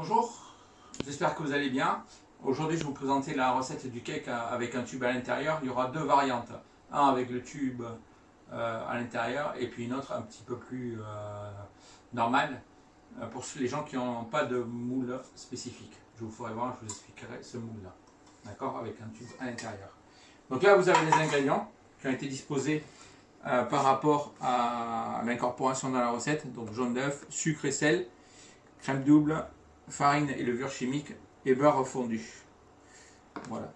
Bonjour, j'espère que vous allez bien. Aujourd'hui, je vais vous présenter la recette du cake avec un tube à l'intérieur. Il y aura deux variantes. Un avec le tube à l'intérieur et puis une autre un petit peu plus normale pour les gens qui n'ont pas de moule spécifique. Je vous ferai voir, je vous expliquerai ce moule-là. D'accord, avec un tube à l'intérieur. Donc là, vous avez les ingrédients qui ont été disposés par rapport à l'incorporation dans la recette. Donc jaune d'œuf, sucre et sel, crème double, farine et levure chimique et beurre fondu. Voilà.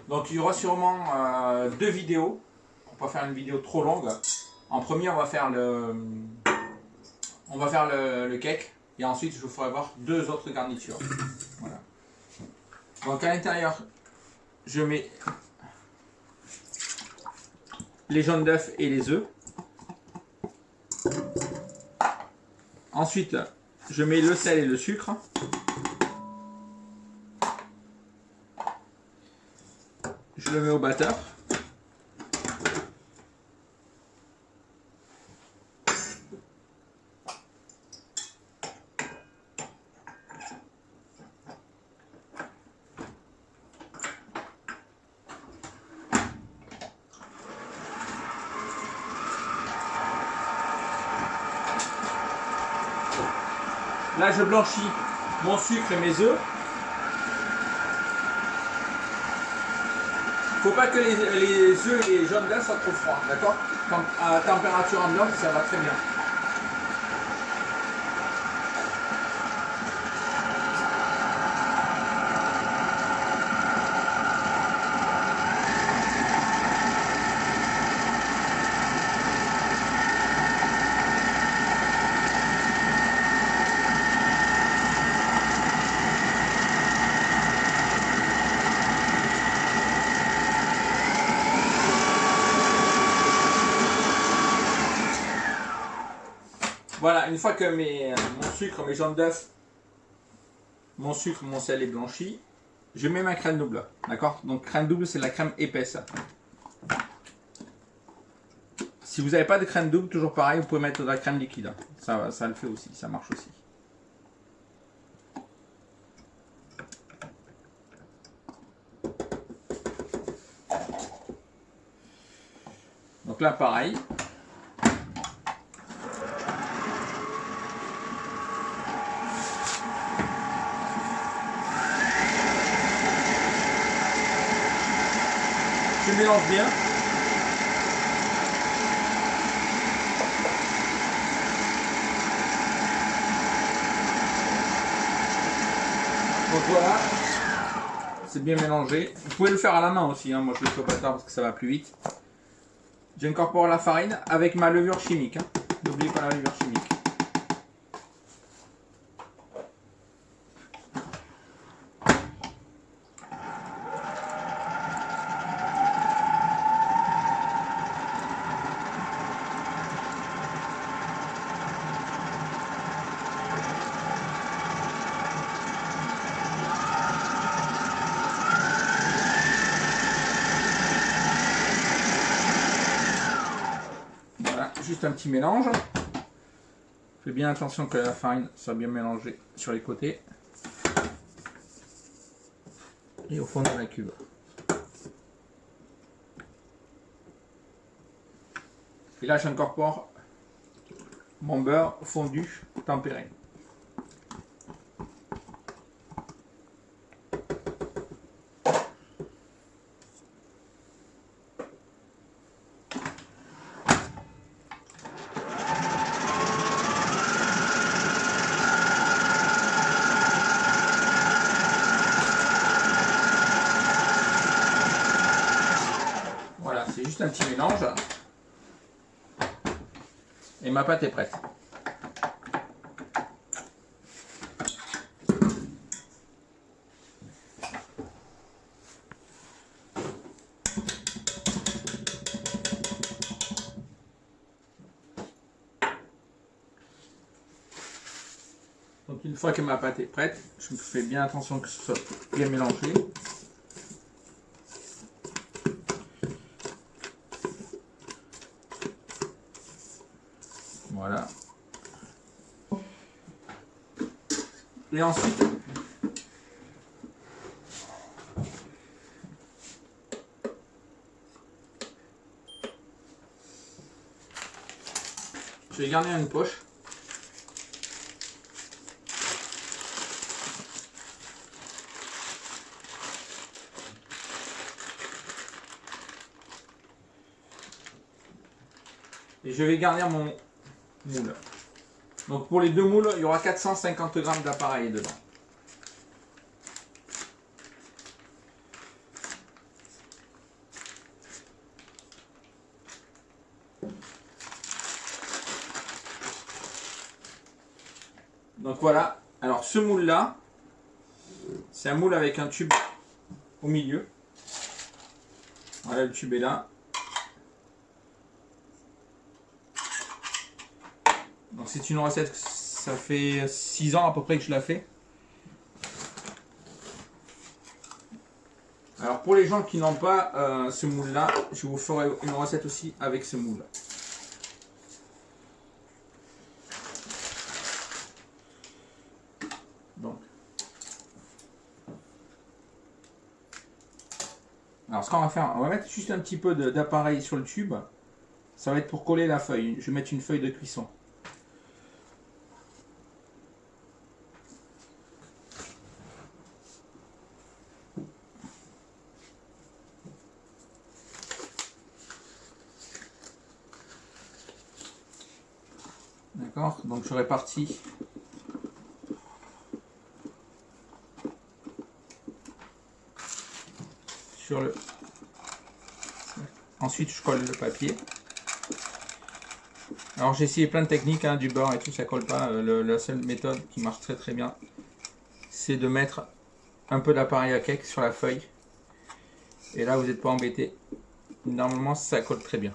Donc il y aura sûrement deux vidéos pour pas faire une vidéo trop longue. En premier, on va faire le cake et ensuite je vous ferai voir deux autres garnitures. Voilà. Donc à l'intérieur, je mets les jaunes d'œufs et les œufs. Ensuite, je mets le sel et le sucre. Je le mets au batteur. Là, je blanchis mon sucre et mes œufs. Il ne faut pas que les œufs et les jaunes d'œufs soient trop froids, d'accord? À température ambiante, ça va très bien. Voilà, une fois que mon sucre, mes jaunes d'œuf, mon sucre, mon sel est blanchi, je mets ma crème double. D'accord? Donc crème double, c'est la crème épaisse. Si vous n'avez pas de crème double, toujours pareil, vous pouvez mettre de la crème liquide. Ça le fait aussi, ça marche aussi. Donc là, pareil. Je mélange bien. Donc voilà, c'est bien mélangé. Vous pouvez le faire à la main aussi, hein. Moi je le fais au batteur parce que ça va plus vite. J'incorpore la farine avec ma levure chimique. Hein. N'oubliez pas la levure chimique. Juste un petit mélange. Faites bien attention que la farine soit bien mélangée sur les côtés et au fond de la cuve. Et là, j'incorpore mon beurre fondu tempéré. C'est juste un petit mélange et ma pâte est prête. Donc une fois que ma pâte est prête, je fais bien attention que ce soit bien mélangé. Voilà. Et ensuite, je vais garder une poche. Et je vais garnir mon moule. Donc pour les deux moules, il y aura 450 grammes d'appareil dedans. Donc voilà. Alors ce moule là, c'est un moule avec un tube au milieu. Voilà, le tube est là. Donc c'est une recette, ça fait 6 ans à peu près que je la fais. Alors pour les gens qui n'ont pas ce moule là, je vous ferai une recette aussi avec ce moule. Donc. Alors ce qu'on va faire, on va mettre juste un petit peu d'appareil sur le tube. Ça va être pour coller la feuille. Je vais mettre une feuille de cuisson. D'accord, donc je répartis sur le... Ensuite je colle le papier. Alors j'ai essayé plein de techniques, hein, du beurre et tout, ça colle pas. La seule méthode qui marche très bien, c'est de mettre un peu d'appareil à cake sur la feuille. Et là vous n'êtes pas embêté. Normalement ça colle très bien.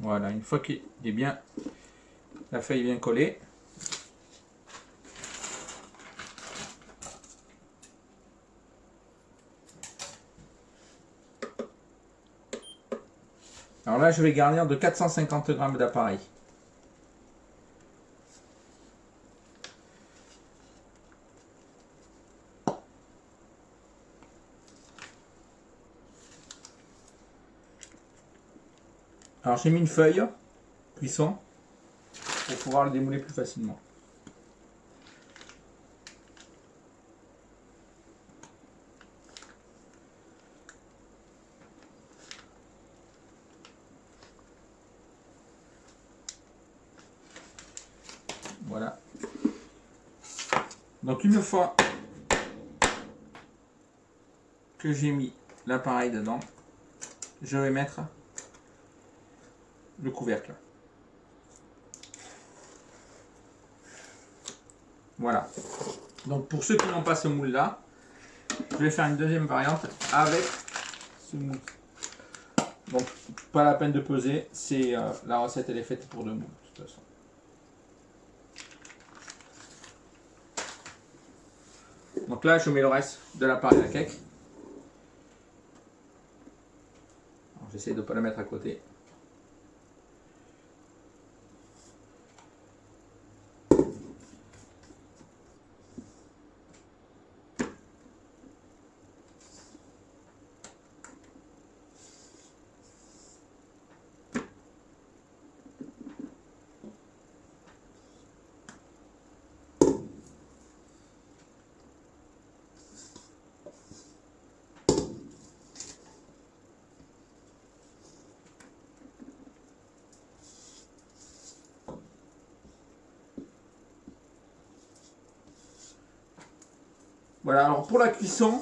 Voilà, une fois qu'il est bien, la feuille est bien collée. Alors là, je vais garnir de 450 grammes d'appareil. Alors j'ai mis une feuille cuisson pour pouvoir le démouler plus facilement. Voilà. Donc une fois que j'ai mis l'appareil dedans, je vais mettre le couvercle. Voilà. Donc pour ceux qui n'ont pas ce moule là, je vais faire une deuxième variante avec ce moule. Donc pas la peine de peser, c'est la recette elle est faite pour deux moules de toute façon. Donc là je mets le reste de l'appareil à cake. J'essaie de ne pas le mettre à côté. Voilà, alors pour la cuisson,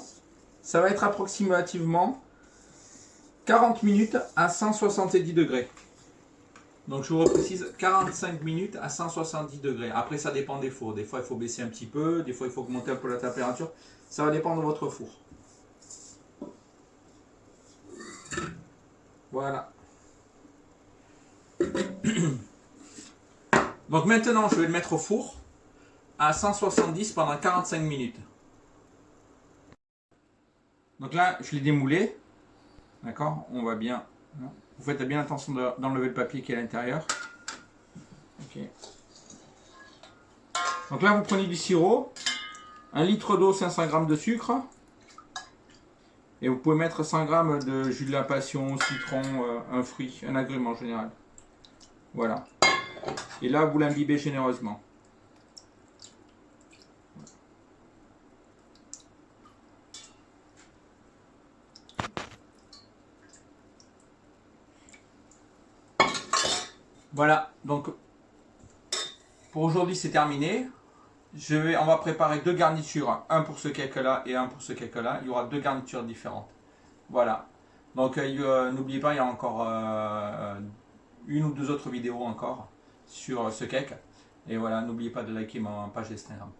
ça va être approximativement 40 minutes à 170 degrés. Donc je vous reprécise, 45 minutes à 170 degrés. Après ça dépend des fours. Des fois il faut baisser un petit peu, des fois il faut augmenter un peu la température. Ça va dépendre de votre four. Voilà. Donc maintenant je vais le mettre au four à 170 pendant 45 minutes. Donc là, je l'ai démoulé. D'accord? On va bien. Vous faites bien attention d'enlever le papier qui est à l'intérieur. Ok. Donc là, vous prenez du sirop, 1 litre d'eau, 500 g de sucre. Et vous pouvez mettre 100 g de jus de la passion, citron, un fruit, un agrume en général. Voilà. Et là, vous l'imbibez généreusement. Voilà, donc pour aujourd'hui c'est terminé. On va préparer deux garnitures, un pour ce cake là et un pour ce cake là. Il y aura deux garnitures différentes. Voilà. Donc n'oubliez pas, il y a encore une ou deux autres vidéos encore sur ce cake. Et voilà, n'oubliez pas de liker ma page Instagram.